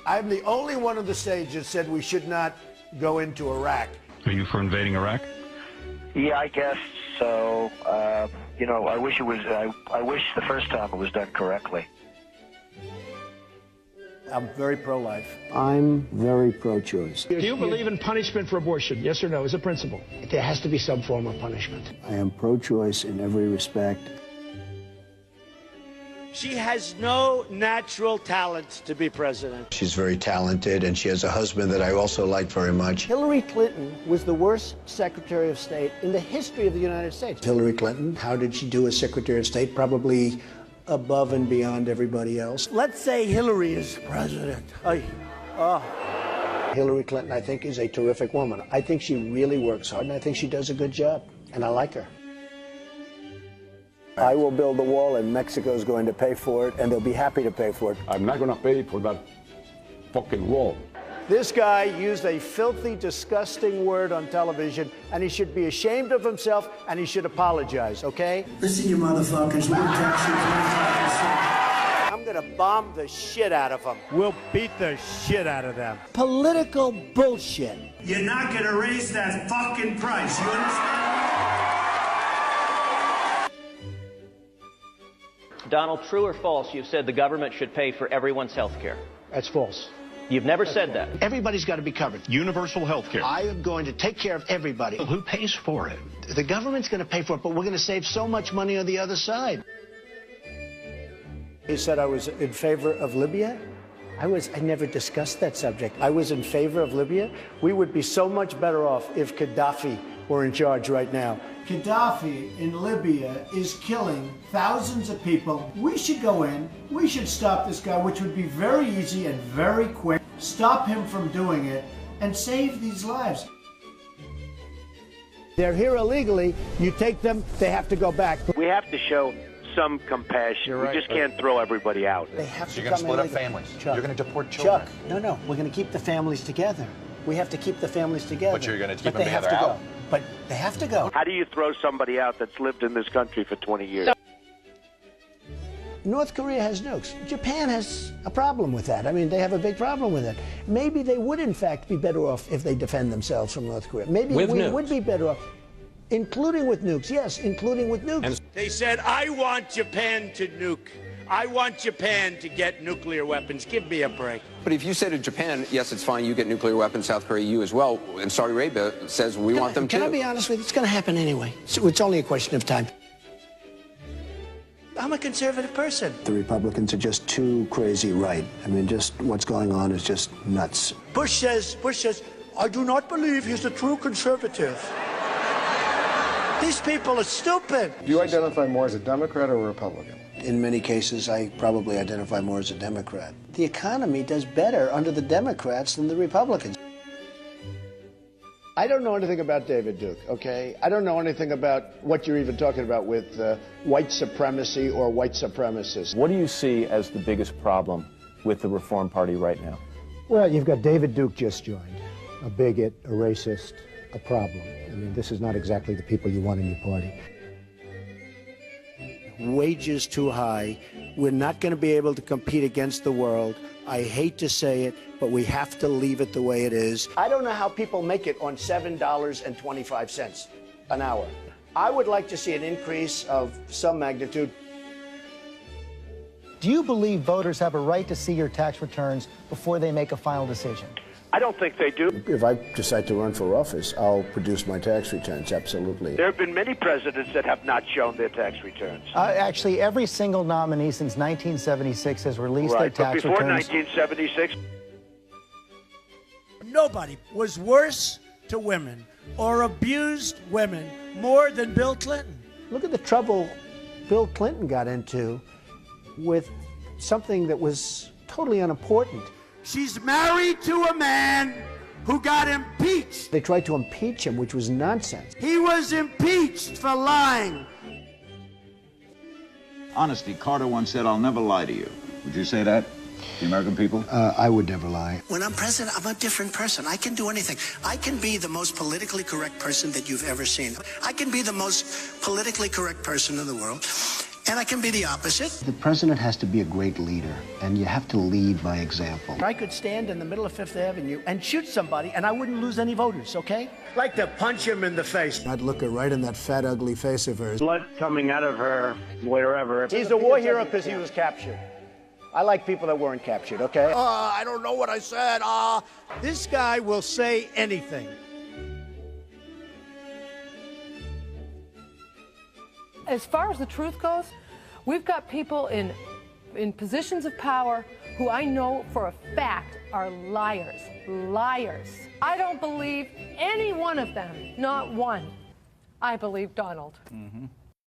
I'm the only one on the stage that said we should not go into Iraq. Are you for invading Iraq? Yeah, I guess so. You know, I wish it was. I wish the first time it was done correctly. I'm very pro-life. I'm very pro-choice. Do you believe in punishment for abortion? Yes or no, as a principle? There has to be some form of punishment. I am pro-choice in every respect. She has no natural talent to be president. She's very talented, and she has a husband that I also like very much. Hillary Clinton was the worst Secretary of State in the history of the United States. Hillary Clinton, how did she do as Secretary of State? Probably above and beyond everybody else. Let's say Hillary is president. Hillary Clinton, I think, is a terrific woman. I think she really works hard, and I think she does a good job, and I like her. I will build the wall, and Mexico's going to pay for it, and they'll be happy to pay for it. I'm not going to pay for that fucking wall. This guy used a filthy, disgusting word on television, and he should be ashamed of himself, and he should apologize, okay? Listen, you motherfuckers, we'll tax you 25%. I'm gonna bomb the shit out of them. We'll beat the shit out of them. Political bullshit. You're not gonna raise that fucking price, you understand? Donald, true or false, you've said the government should pay for everyone's health care? That's false. You've never said that. Everybody's got to be covered. Universal health care. I am going to take care of everybody. Who pays for it? The government's going to pay for it, but we're going to save so much money on the other side. He said I was in favor of Libya. I never discussed that subject. I was in favor of Libya. We would be so much better off if Gaddafi were in charge right now. Gaddafi in Libya is killing thousands of people. We should go in, we should stop this guy, which would be very easy and very quick. Stop him from doing it and save these lives. They're here illegally, you take them, they have to go back. We have to show some compassion. Right. We just can't throw everybody out. They have to You're going to split up illegally. families. Chuck, You're going to deport children. Chuck, no, we're going to keep the families together. We have to keep the families together. But you're going to keep But them they have together to out. go. But they have to go. How do you throw somebody out that's lived in this country for 20 years? North Korea has nukes. Japan has a problem with that. I mean, they have a big problem with it. Maybe they would, in fact, be better off if they defend themselves from North Korea. Maybe we would be better off, including with nukes. Yes, including with nukes. They said, I want Japan to nuke. I want Japan to get nuclear weapons. Give me a break. But if you say to Japan, yes, it's fine, you get nuclear weapons, South Korea, you as well, and Saudi Arabia says we want them too. Can I be honest with you? It's going to happen anyway. It's only a question of time. I'm a conservative person. The Republicans are just too crazy right. I mean, just what's going on is just nuts. Bush says, I do not believe he's a true conservative. These people are stupid. Do you identify more as a Democrat or a Republican? In many cases, I probably identify more as a Democrat. The economy does better under the Democrats than the Republicans. I don't know anything about David Duke, okay? I don't know anything about what you're even talking about with white supremacy or white supremacists. What do you see as the biggest problem with the Reform Party right now? Well, you've got David Duke just joined, a bigot, a racist, a problem. I mean, this is not exactly the people you want in your party. Wages too high. We're not going to be able to compete against the world. I hate to say it, but we have to leave it the way it is. I don't know how people make it on $7.25 an hour. I would like to see an increase of some magnitude. Do you believe voters have a right to see your tax returns before they make a final decision? I don't think they do. If I decide to run for office, I'll produce my tax returns, absolutely. There have been many presidents that have not shown their tax returns. Actually, every single nominee since 1976 has released their tax but before returns. 1976... Nobody was worse to women or abused women more than Bill Clinton. Look at the trouble Bill Clinton got into with something that was totally unimportant. She's married to a man who got impeached. They tried to impeach him, which was nonsense. He was impeached for lying. Honesty, Carter once said, I'll never lie to you. Would you say that, the American people? I would never lie. When I'm president, I'm a different person. I can do anything. I can be the most politically correct person that you've ever seen. I can be the most politically correct person in the world. And I can be the opposite. The president has to be a great leader, and you have to lead by example. I could stand in the middle of Fifth Avenue and shoot somebody, and I wouldn't lose any voters, okay? Like to punch him in the face. I'd look her right in that fat, ugly face of hers. Blood coming out of her, wherever. He's a war hero because he was captured. I like people that weren't captured, okay? I don't know what I said. This guy will say anything. As far as the truth goes, we've got people in positions of power who I know for a fact are liars. Liars. I don't believe any one of them, not one. I believe Donald.